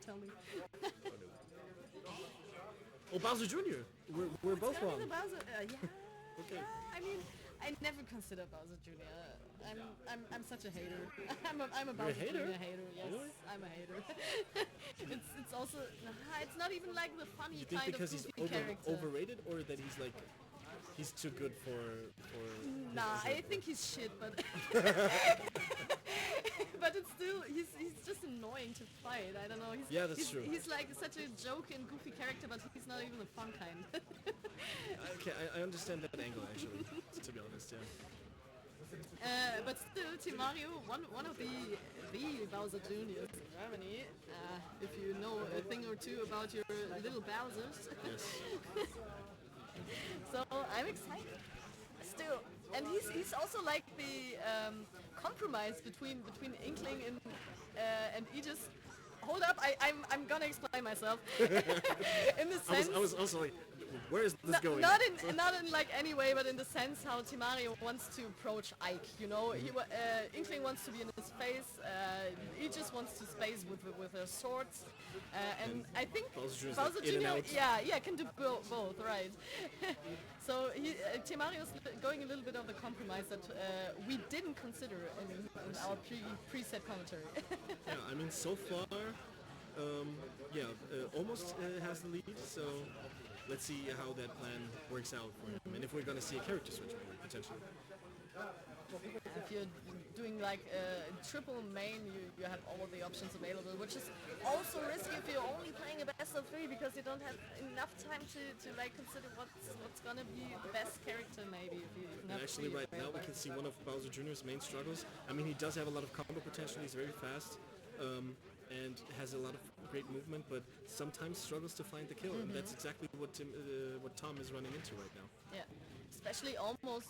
tell me. Oh, Bowser Jr. We're both It's gonna wrong. be the Bowser. Yeah. Okay. Yeah, I mean, I never consider Bowser Jr. I'm such a hater. I'm a Bowser hater? Jr. hater. Yes, Really? I'm a hater. it's also it's not even like the funny You think kind of because he's goofy character. overrated, or that he's too good for? Nah, I think he's shit, but but it's still he's just annoying to fight. I don't know. Yeah, that's true. He's like such a joke and goofy character, but he's not even the fun kind. Okay, I understand that angle actually. To be honest, yeah. But still, Team Mario, one of the Bowser Juniors in Germany. If you know a thing or two about your little Bowsers. Yes. So I'm excited. Still, and he's also like the compromise between Inkling and Aegis. Hold up, I'm gonna explain myself. In the sense, I was also like, where is this going? not in like any way, but in the sense how Timario wants to approach Ike. You know, Inkling wants to be in his face. Aegis wants to space with her swords, and I think Bowser Bowser in and Jr. out. Yeah, can do both, right? So Timario is going a little bit of the compromise that we didn't consider in our preset commentary. Yeah, I mean, so far, almost has the lead, so let's see how that plan works out for him, and if we're gonna see a character switch, potentially. If you're doing like a triple main, you have all of the options available, which is also risky if you're only playing a best of 3 because you don't have enough time to like consider what's gonna be the best character maybe. If you And actually, right now we can see one of Bowser Jr.'s main struggles. I mean, he does have a lot of combo potential. He's very fast. And has a lot of great movement, but sometimes struggles to find the kill, and that's exactly what Tom is running into right now. Yeah, especially almost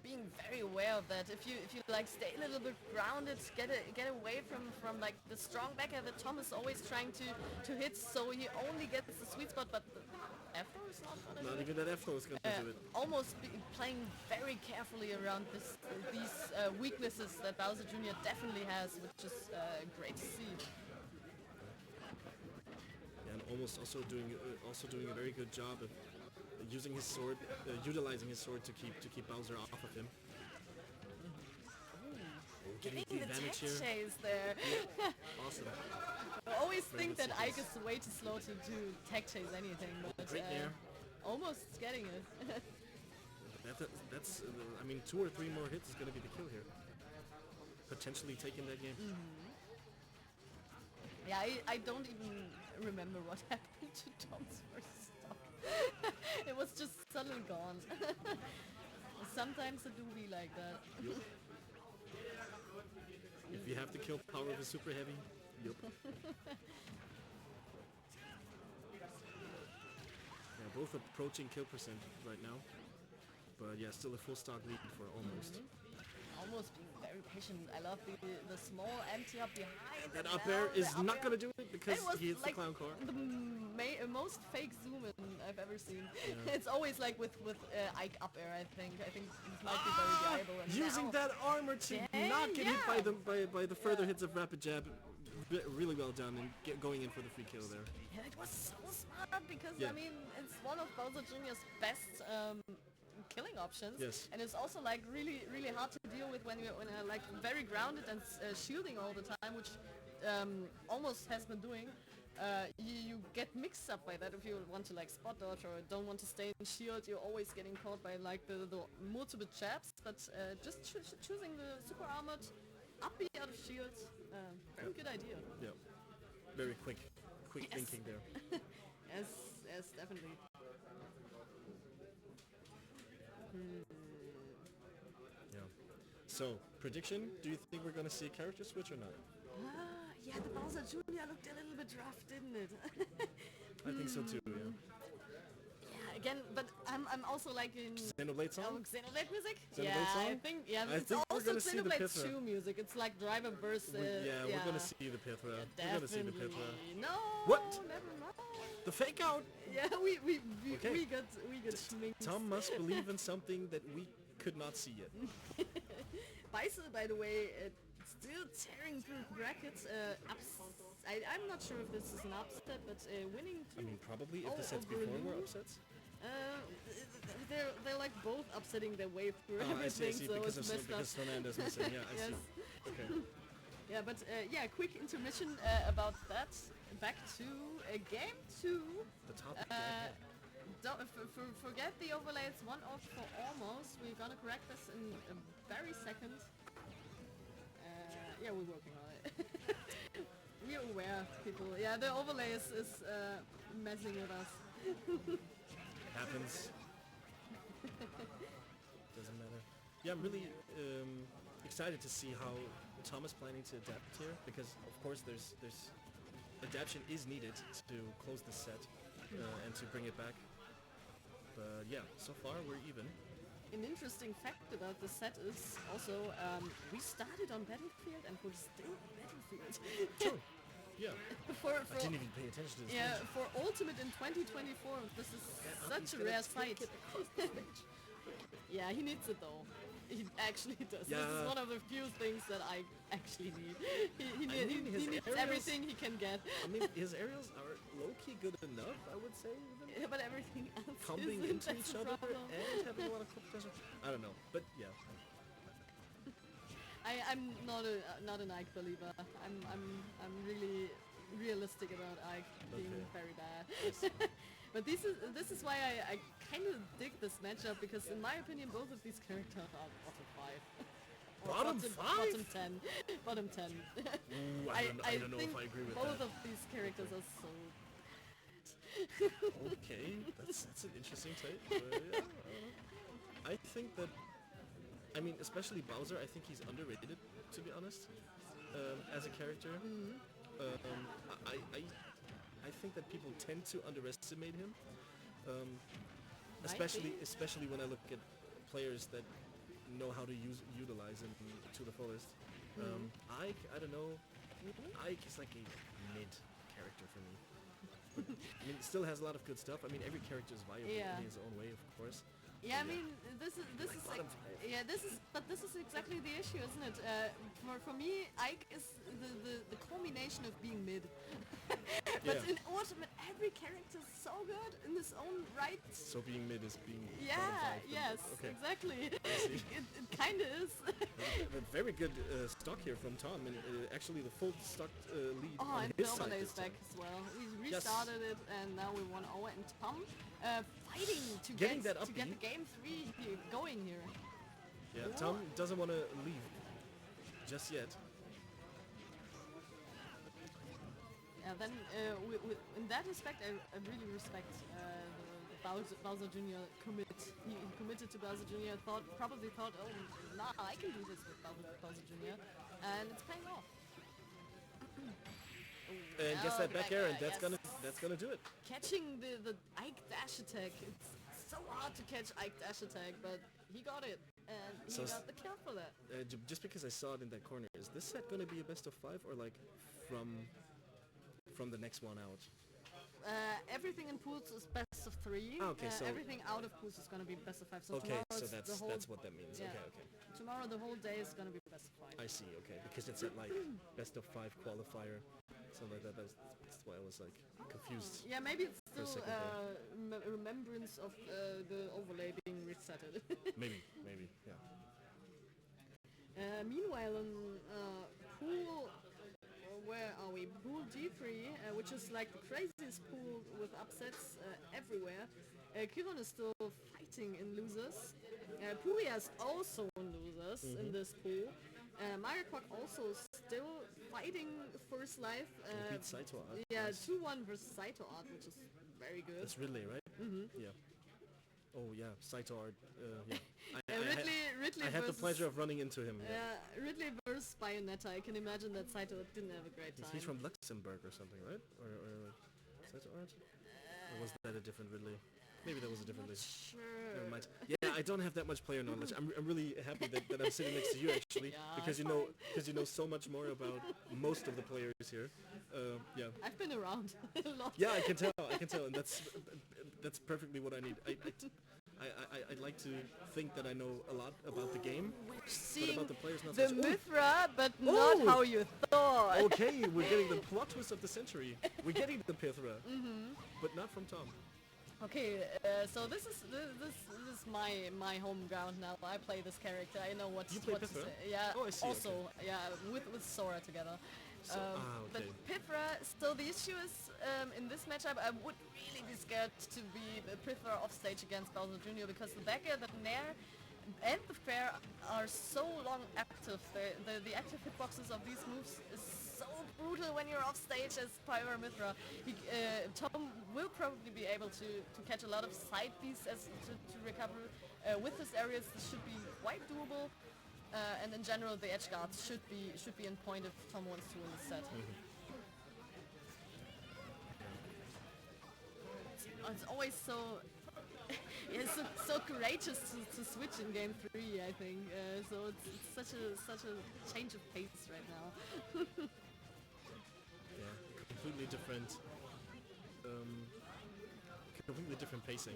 being very aware of that. If you like stay a little bit grounded, get away from like the strong backer that Tom is always trying to hit, so he only gets the sweet spot, but the F-throw is not gonna do Not it. even that F-throw is going to do it. Almost playing very carefully around these weaknesses that Bowser Jr. definitely has, which is great to see. Yeah, and almost also doing a very good job of using his sword, utilizing his sword to keep Bowser off of him. Getting the the advantage tech here. chase there. Awesome. I always Very think good that Ike sequence. is way too slow to tech chase anything, but Great nair. almost getting it. That's I mean, 2 or 3 more hits is going to be the kill here. Potentially taking that game. Yeah, I don't even remember what happened to Tom's first stock. It was just suddenly gone. Sometimes it do be like that. Yup. If you have to kill power of a super heavy, yup. Yeah, both approaching kill percent right now. But yeah, still a full stock lead for almost. Almost being very patient. I love the small anti-up behind. That and up now air is the up not air. going to do it because It was he hits like the clown core. the most fake zoom in I've ever seen. It's always like with Ike up air. I think this might be very viable. And Using now, that armor to Yeah, not get hit by yeah. the further hits of rapid jab. Really well done, and going in for the free kill there. Yeah, it was so smart because Yeah. I mean it's one of Bowser Jr.'s best killing options. Yes. And it's also like really hard to deal with when you're like very grounded and shielding all the time, which almost has been doing. You get mixed up by that if you want to like spot dodge or don't want to stay in shield. You're always getting caught by like the multiple jabs. But just choosing the super armored up B out of shield, very good idea. Yeah, very quick thinking there. Yes, definitely. Yeah. So, prediction, do you think we're gonna see a character switch or not? Yeah, the Bowser Jr. looked a little bit rough, didn't it? I think so too, yeah. Yeah, again, but I'm also like in Xenoblade song? Xenoblade music. Xenoblade Yeah, song? I think I it's think we're also gonna see the Xenoblade Pithra. 2 music. It's like driver versus. We're gonna see the Pithra. We're gonna see the Pithra. Definitely. No. What? Never mind. The fake out! Yeah, Okay. we got schminked. Tom must believe in something that we could not see yet. Bison, by the way, it's still tearing through brackets. I'm not sure if this is an upset, but winning. I mean, probably if Oh, the sets over before were you? upsets. They're like both upsetting their way through I see, everything, so because it's messed up. because Fernando's missing. Yeah, I Yes. see. Okay. Yeah, but yeah, quick intermission about that. Back to game 2. The topic. Don't forget the overlay. It's 1 off for almost. We're gonna correct this in a very second. Yeah, we're working on it. We're aware, people. Yeah, the overlay is messing with us. Happens. Doesn't matter. Yeah, I'm really excited to see how Tom is planning to adapt here, because of course there's adaptation is needed to close the set and to bring it back. But yeah, so far we're even. An interesting fact about the set is also we started on Battlefield and we're still on Battlefield. Sure. Yeah. for I didn't even pay attention to this. yeah, for Ultimate in 2024, this is such a rare sight. Yeah, he needs it though. He actually does. Yeah. This is one of the few things that I actually need. He his needs aerials- everything he can get. I mean, his aerials are low-key good enough, I would say. Even. Yeah, but everything else Combing isn't. into That's each the other problem. and having a lot of competition. I don't know, but yeah. I'm not an Ike believer. I'm really realistic about Ike being Okay. very bad. Yes. But this is why I kind of dig this matchup, because in my opinion both of these characters are bottom 5. Or Bottom 5? Bottom 10. Bottom 10. Ooh, I don't know think if I agree with both that. of these characters are so Okay, that's an interesting take. Yeah, I don't know. I think that, I mean, especially Bowser, I think he's underrated, to be honest, as a character. I think that people tend to underestimate him, especially when I look at players that know how to utilize him to the fullest. Ike, I don't know. Ike is like a mid character for me. I mean, it still has a lot of good stuff. I mean, every character is viable Yeah. in his own way, of course. Yeah, I Yeah. mean, this is bottom ex- five. yeah, this is exactly the issue, isn't it? For me, Ike is the culmination of being mid. But Yeah. in Ultimate, every character is so good in his own right. So being mid is being bottom Yeah, five, then. yes, Okay. exactly. see. It kind of is. A very good stock here from Tom, and actually the full stock lead Oh, on and his the side overlay this is back time. as well. We Yes. restarted it, and now we won over. And Tom fighting to Getting get that to get upbeat. the game 3 going here. Yeah, Tom doesn't want to leave just yet. Yeah, then in that respect, I really respect the Bowser Jr. commit. He committed to Bowser Jr. Probably thought, oh, nah, I can do this with Bowser Jr. And it's paying off. And gets that back air, and yes. that's gonna do it. Catching the Ike dash attack. It's so hard to catch Ike dash attack, but he got it, and he So got the kill for that. Just because I saw it in that corner, is this set gonna be a best of 5 or like from the next one out? Everything in pools is best of 3. Okay, so- everything out of pools is gonna be best of 5. So Okay, tomorrow so it's the whole that's what that means. yeah. Okay. Tomorrow the whole day is gonna be best of 5. I see. Okay, because it's at like best of 5 qualifier, something like that. That's why I was like confused. Yeah, maybe it's For a still second remembrance of the overlay being resetted. Maybe. Yeah. Meanwhile, in pool, where are we? Pool G3, which is like the craziest pool with upsets everywhere. Kiron is still fighting in losers. Puya is also in losers in this pool. Mariquak also still fighting for his life. He beat Saito Art. Yeah, Nice. 2-1 versus Saito Art, which is very good. That's Ridley, right? Yeah. Oh yeah, Saito Art. Yeah. Ridley I had the versus- pleasure of running into him. Yeah. Ridley versus Bayonetta. I can imagine that Saito didn't have a great time. He's from Luxembourg or something, right? Or Saito Art? Or was that a different Ridley? Maybe that was a different Ridley. Sure. Never mind. Yeah, I don't have that much player knowledge. I'm really happy that I'm sitting next to you actually, Yeah, because you know so much more about most of the players here. Yeah. I've been around a lot. Yeah, I can tell, and that's perfectly what I need. I'd like to think that I know a lot about the game, We're but seeing about the players not the so much. Mithra, but not how you thought. Okay, we're getting the plot twist of the century. We're getting the Pithra, but not from Tom. Okay, so this is my home ground now. I play this character. I know what You play what to Pithra? say. Yeah. Oh, I see, Also, yeah, with Sora together. Okay. But Pithra. So the issue is in this matchup, I would really be scared to be Pithra off stage against Bowser Jr. because the backer, the Nair, and the fair are so long active. The active hitboxes of these moves is so brutal when you're off stage as Pyra Mithra. Tom will probably be able to catch a lot of side beats to recover. With his areas, this should be quite doable. And in general, the edge guards should be in point if Tom wants to win the set. It's always so so courageous to switch in game 3, I think. So it's such a change of pace right now. Yeah, completely different pacing.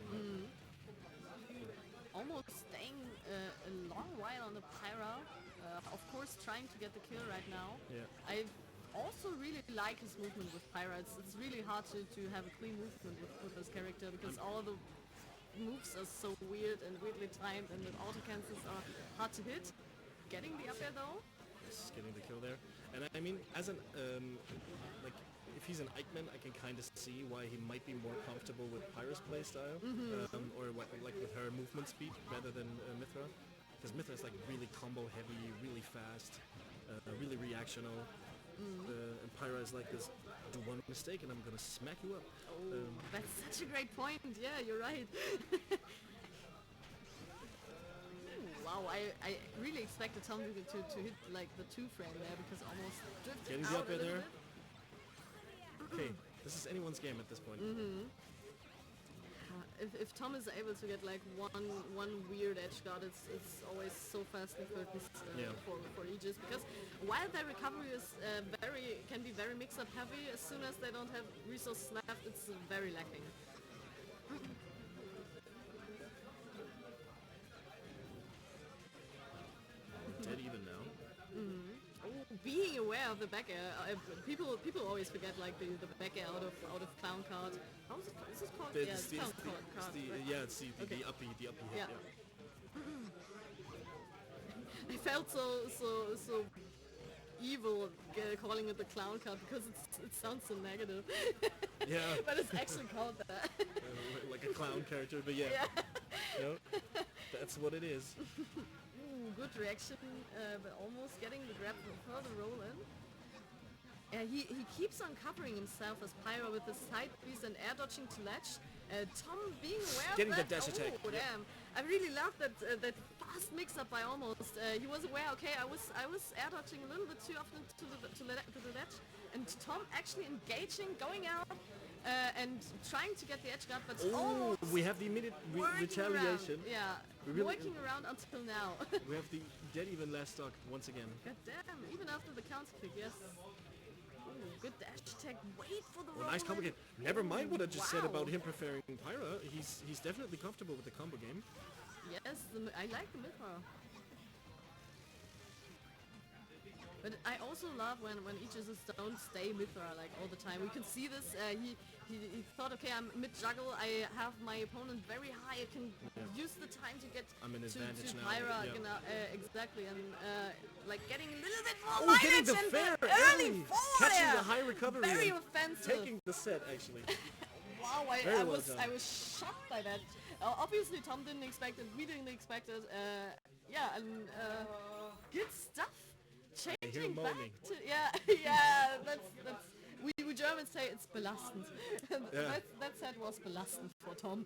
Almost staying a long while on the Pyra. Of course, trying to get the kill right now. Yeah. I also really like his movement with Pyra. It's really hard to have a clean movement with this character because all the moves are so weird and weirdly timed, and the auto cancels are hard to hit. Getting the up air though. Just getting the kill there. And I mean, as an like, if he's an Eichmann, I can kind of see why he might be more comfortable with Pyra's playstyle, or like with her movement speed rather than Mithra, because Mithra is like really combo heavy, really fast, really reactional. And Pyra is like this: do one mistake and I'm gonna smack you up. Oh, that's such a great point. Yeah, you're right. Wow, I really expected Tom to hit like the 2-frame there because almost drifted Getting the out up a air little there. bit. Okay, this is anyone's game at this point. If Tom is able to get like one weird edge guard, it's always so fast and curtains for Aegis, because while their recovery is can be very mix-up heavy, as soon as they don't have resources left, it's very lacking. Dead even now. Being aware of the back air, people always forget like the back air out of clown card. How is this called? Yeah, it's clown card. Right? Yeah, it's the uppy hit. Yeah. I felt so evil calling it the clown card because it sounds so negative. Yeah. But it's actually called that. Like a clown character, but yeah. No, that's what it is. Good reaction, but almost getting the grab for the roll in. He keeps on covering himself as Pyra with the side piece and air dodging to ledge. Tom being aware Getting of that. the dash attack. Oh, damn. I really love that fast mix-up by almost. He was aware, okay, I was air dodging a little bit too often to the ledge. And Tom actually engaging, going out, and trying to get the edge guard, but almost we have the immediate retaliation. Around. Yeah, Really, working around until now. we have the dead even last stock once again. God damn, even after the counter pick, yes. Ooh, good dash attack, wait for the roll. Nice combo game. Never mind what I just said Wow. about him preferring Pyra. He's definitely comfortable with the combo game. Yes, I like the Mithra. But I also love when Aegis don't stay Mithra like all the time. We can see this. He thought, okay, I'm mid juggle. I have my opponent very high. I can use the time to get I'm an to advantage now. Pyra. Yeah. Exactly, and like getting a little bit more Oh, getting mileage the and fair the early early. fall Catching there. the high recovery. Very and offensive. Taking the set, actually. Wow, Very I well was done. I was shocked by that. Obviously, Tom didn't expect it. We didn't expect it. Yeah, and good stuff. Changing back moaning. to yeah. That's we Germans say it's belastend. Yeah. that set was belastend for Tom.